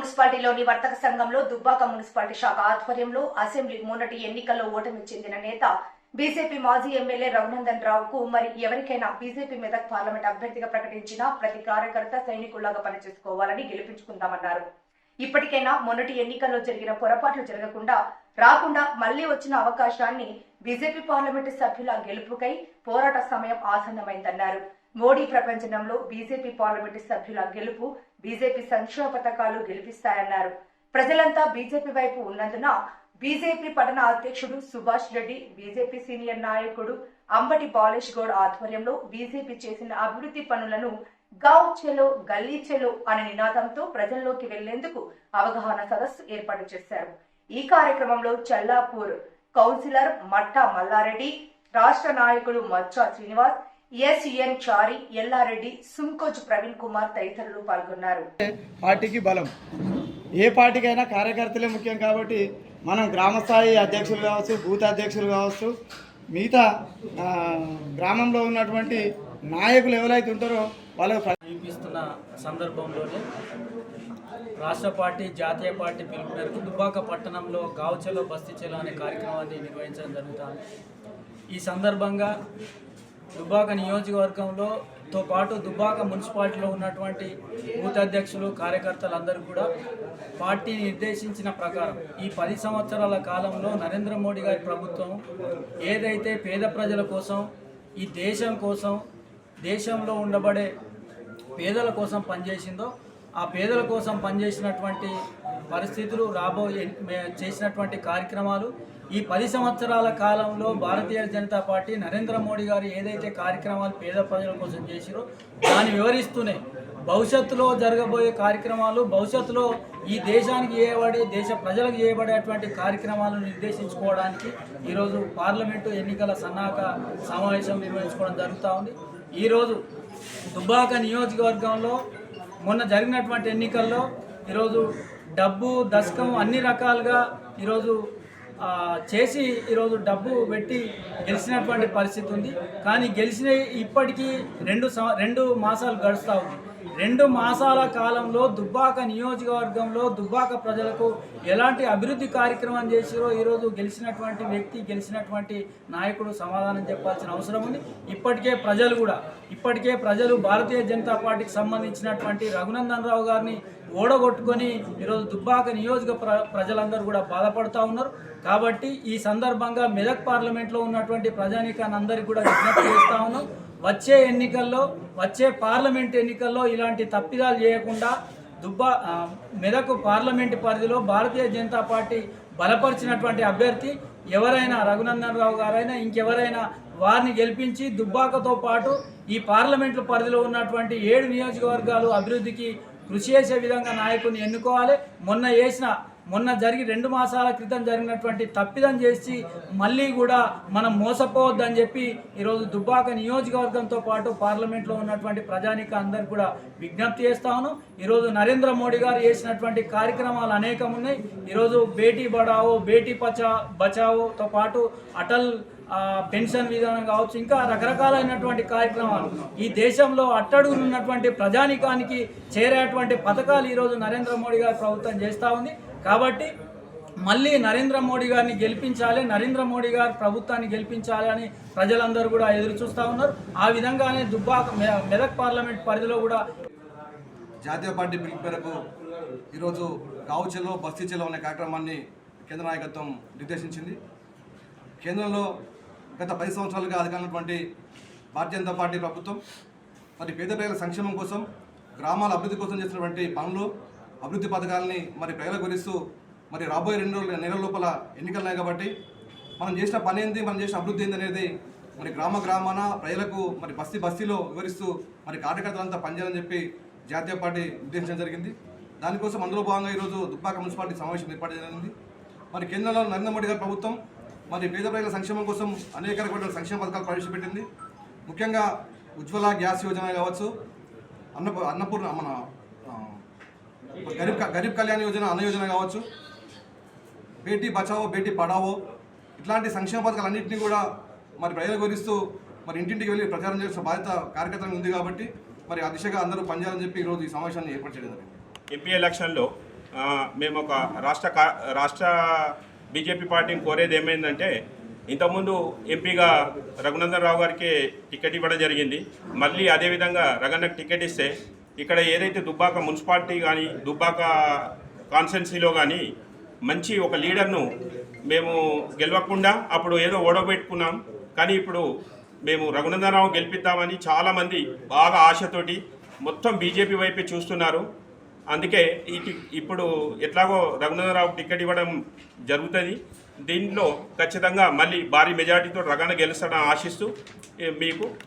మున్సిపాలిటీలోని వర్తక సంఘంలో దుబ్బాక మున్సిపాలిటీ శాఖ ఆధ్వర్యంలో అసెంబ్లీ మొన్నటి ఎన్నికల్లో ఓటమి చెందిన నేత బీజేపీ మాజీ ఎమ్మెల్యే రఘునందన్ రావుకు మరి ఎవరికైనా బీజేపీ మెదక్ పార్లమెంట్ అభ్యర్థిగా ప్రకటించిన ప్రతి కార్యకర్త సైనికుల్లాగా పనిచేసుకోవాలని గెలిపించుకుందామన్నారు. ఇప్పటికైనా మొన్నటి ఎన్నికల్లో జరిగిన పొరపాట్లు జరగకుండా రాకుండా మళ్లీ వచ్చిన అవకాశాన్ని బీజేపీ పార్లమెంటు సభ్యుల గెలుపుకై పోరాట సమయం ఆసన్నమైందన్నారు. మోడీ ప్రపంచంలో బీజేపీ పార్లమెంటు సభ్యుల గెలుపు బీజేపీ సంక్షేమ పథకాలు గెలిపిస్తాయన్నారు. ప్రజలంతా బీజేపీ వైపు ఉన్నందున బీజేపీ పట్టణ అధ్యక్షుడు సుభాష్ రెడ్డి, బీజేపీ సీనియర్ నాయకుడు అంబటి బాలేష్ గౌడ్ ఆధ్వర్యంలో బీజేపీ చేసిన అభివృద్ధి పనులను గావ్ చెలో గల్లీ చెలో అనే నినాదంతో ప్రజల్లోకి వెళ్లేందుకు అవగాహన సదస్సు ఏర్పాటు చేశారు. ఈ కార్యక్రమంలో చల్లాపూర్ కౌన్సిలర్ మట్టా మల్లారెడ్డి, రాష్ట్ర నాయకులు మచ్చా శ్రీనివాస్, ఎస్ఎన్ చారి, ఎల్లారెడ్డి, సుంకోజ్ ప్రవీణ్ కుమార్ తదితరులు పాల్గొన్నారు. పార్టీకి బలం, ఏ పార్టీకైనా కార్యకర్తలే ముఖ్యం కాబట్టి మనం గ్రామస్థాయి అధ్యక్షులు కావచ్చు, బూత్ అధ్యక్షులు కావచ్చు, మిగతా గ్రామంలో ఉన్నటువంటి నాయకులు ఎవరైతే ఉంటారో వాళ్ళకు చూపిస్తున్న సందర్భంలోనే రాష్ట్ర పార్టీ, జాతీయ పార్టీ పిలుపు మేరకు దుబ్బాక పట్టణంలో గావ్ చలో బస్తీ చలో అనే కార్యక్రమాన్ని నిర్వహించడం జరుగుతుంది. ఈ సందర్భంగా దుబ్బాక నియోజకవర్గంలో పాటు దుబ్బాక మున్సిపాలిటీలో ఉన్నటువంటి బూత్ అధ్యక్షులు, కార్యకర్తలందరూ కూడా పార్టీ నిర్దేశించిన ప్రకారం ఈ 10 సంవత్సరాల కాలంలో నరేంద్ర మోడీ గారి ప్రభుత్వం ఏదైతే పేద ప్రజల కోసం, ఈ దేశం కోసం, దేశంలో ఉండబడే పేదల కోసం పనిచేసిందో ఆ పేదల కోసం పనిచేసినటువంటి పరిస్థితులు, చేసినటువంటి కార్యక్రమాలు ఈ 10 సంవత్సరాల కాలంలో భారతీయ జనతా పార్టీ నరేంద్ర మోడీ గారు ఏదైతే కార్యక్రమాలు పేద ప్రజల కోసం చేసిరో దాన్ని వివరిస్తూనే భవిష్యత్తులో జరగబోయే కార్యక్రమాలు, భవిష్యత్తులో ఈ దేశానికి దేశ ప్రజలకు చేయబడేటువంటి కార్యక్రమాలను నిర్దేశించుకోవడానికి ఈరోజు పార్లమెంటు ఎన్నికల సన్నాహక సమావేశం నిర్వహించుకోవడం జరుగుతూ ఉంది. ఈరోజు దుబ్బాక నియోజకవర్గంలో మొన్న జరిగినటువంటి ఎన్నికల్లో ఈరోజు డబ్బు, దశకం అన్ని రకాలుగా ఈరోజు చేసి ఈరోజు డబ్బు పెట్టి గెలిచినటువంటి పరిస్థితి ఉంది. కానీ గెలిచిన ఇప్పటికీ 2 మాసాలు గడుస్తూ ఉంది. 2 మాసాల కాలంలో దుబ్బాక నియోజకవర్గంలో దుబ్బాక ప్రజలకు ఎలాంటి అభివృద్ధి కార్యక్రమం చేసిరో ఈరోజు గెలిచినటువంటి వ్యక్తి, గెలిచినటువంటి నాయకుడు సమాధానం చెప్పాల్సిన అవసరం ఉంది. ఇప్పటికే ప్రజలు భారతీయ జనతా పార్టీకి సంబంధించినటువంటి రఘునందన్ రావు గారిని ఓడగొట్టుకొని ఈరోజు దుబ్బాక ప్రజలందరూ కూడా బాధపడుతూ ఉన్నారు. కాబట్టి ఈ సందర్భంగా మెదక్ పార్లమెంట్లో ఉన్నటువంటి ప్రజానీకాన్ని అందరికీ కూడా విజ్ఞప్తి చేస్తూ ఉన్నాం. వచ్చే పార్లమెంట్ ఎన్నికల్లో ఇలాంటి తప్పిదాలు చేయకుండా మెదక్ పార్లమెంటు పరిధిలో భారతీయ జనతా పార్టీ బలపరిచినటువంటి అభ్యర్థి ఎవరైనా రఘునందన్ రావు గారైనా ఇంకెవరైనా వారిని గెలిపించి దుబ్బాకతో పాటు ఈ పార్లమెంటు పరిధిలో ఉన్నటువంటి 7 నియోజకవర్గాలు అభివృద్ధికి కృషి చేసే విధంగా నాయకుని ఎన్నుకోవాలి. మొన్న జరిగి 2 మాసాల క్రితం జరిగినటువంటి తప్పిదం చేసి మళ్ళీ కూడా మనం మోసపోవద్దని చెప్పి ఈరోజు దుబ్బాక నియోజకవర్గంతో పాటు పార్లమెంట్లో ఉన్నటువంటి ప్రజానిక అందరికీ కూడా విజ్ఞప్తి చేస్తాను. ఈరోజు నరేంద్ర మోడీ గారు చేసినటువంటి కార్యక్రమాలు అనేకం ఉన్నాయి. ఈరోజు బేటీ పడావో, బేటీ బచావోతో పాటు అటల్ పెన్షన్ విధానం కావచ్చు, ఇంకా రకరకాలైనటువంటి కార్యక్రమాలు ఈ దేశంలో అట్టడుగునున్నటువంటి ప్రజానికానికి చేరేటువంటి పథకాలు ఈరోజు నరేంద్ర మోడీ గారి ప్రభుత్వం చేస్తూ ఉంది. కాబట్టి మళ్ళీ నరేంద్ర మోడీ గారిని గెలిపించాలి, నరేంద్ర మోడీ గారి ప్రభుత్వాన్ని గెలిపించాలి అని ప్రజలందరూ కూడా ఎదురు చూస్తూ ఉన్నారు. ఆ విధంగానే మెదక్ పార్లమెంట్ పరిధిలో కూడా జాతీయ పార్టీ పిలుపు మేరకు ఈరోజు గావ్ చలో బస్తీ చలో అనే కార్యక్రమాన్ని కేంద్ర నాయకత్వం నిర్దేశించింది. కేంద్రంలో గత 10 సంవత్సరాలుగా అధికారున్నటువంటి భారతీయ జనతా పార్టీ ప్రభుత్వం మరి పేద ప్రజల సంక్షేమం కోసం, గ్రామాల అభివృద్ధి కోసం చేసినటువంటి పనులు, అభివృద్ధి పథకాలని మరి ప్రజలకు వివరిస్తూ మరి రాబోయే 2 నెలల లోపల ఎన్నికలున్నాయి కాబట్టి మనం చేసిన పని ఏంది, మనం చేసిన అభివృద్ధి ఏంది అనేది మరి గ్రామాన ప్రజలకు మరి బస్తీలో వివరిస్తూ మరి కార్యకర్తలంతా పనిచేయాలని చెప్పి జాతీయ పార్టీ నిర్దేశించడం జరిగింది. దానికోసం అందులో భాగంగా ఈరోజు దుబ్బాక మున్సిపాలిటీ సమావేశం ఏర్పాటు జరిగింది. మరి కేంద్రంలో నరేంద్ర మోడీ గారి ప్రభుత్వం మరి పేద ప్రజల సంక్షేమం కోసం అనేక రకాల సంక్షేమ పథకాలు ప్రవేశపెట్టింది. ముఖ్యంగా ఉజ్వల గ్యాస్ యోజన కావచ్చు, అన్నపూర్ణ మన గరీబ్ కళ్యాణ్ యోజన, అన్న యోజన కావచ్చు, బేటీ బచావో బేటీ పడావో ఇట్లాంటి సంక్షేమ పథకాలన్నింటినీ కూడా మరి ప్రజలు వివరిస్తూ మరి ఇంటింటికి వెళ్ళి ప్రచారం చేసిన బాధ్యత కార్యకర్తలకు ఉంది. కాబట్టి మరి ఆ దిశగా అందరూ పనిచేయాలని చెప్పి ఈరోజు ఈ సమావేశాన్ని ఏర్పాటు చేయడం జరిగింది. ఎంపీ ఎలక్షన్లో మేము ఒక రాష్ట్ర బీజేపీ పార్టీని కోరేది ఏమైందంటే, ఇంతకుముందు ఎంపీగా రఘునందన్ రావు గారికి టికెట్ ఇవ్వడం జరిగింది. మళ్ళీ అదేవిధంగా రఘన్నకు టికెట్ ఇస్తే ఇక్కడ ఏదైతే దుబ్బాక మున్సిపాలిటీ కానీ దుబ్బాక కాన్స్టిట్యున్సీలో కానీ మంచి ఒక లీడర్ను మేము గెలవకుండా అప్పుడు ఏదో ఓడబెట్టుకున్నాం. కానీ ఇప్పుడు మేము రఘునందనరావు గెలిపిద్దామని చాలామంది బాగా ఆశతోటి మొత్తం బీజేపీ వైపే చూస్తున్నారు. అందుకే ఇప్పుడు ఎట్లాగో రఘునందనరావు టికెట్ ఇవ్వడం జరుగుతుంది. దీంట్లో ఖచ్చితంగా మళ్ళీ భారీ మెజార్టీతో రఘన్న గెలుస్తాడని ఆశిస్తూ మీకు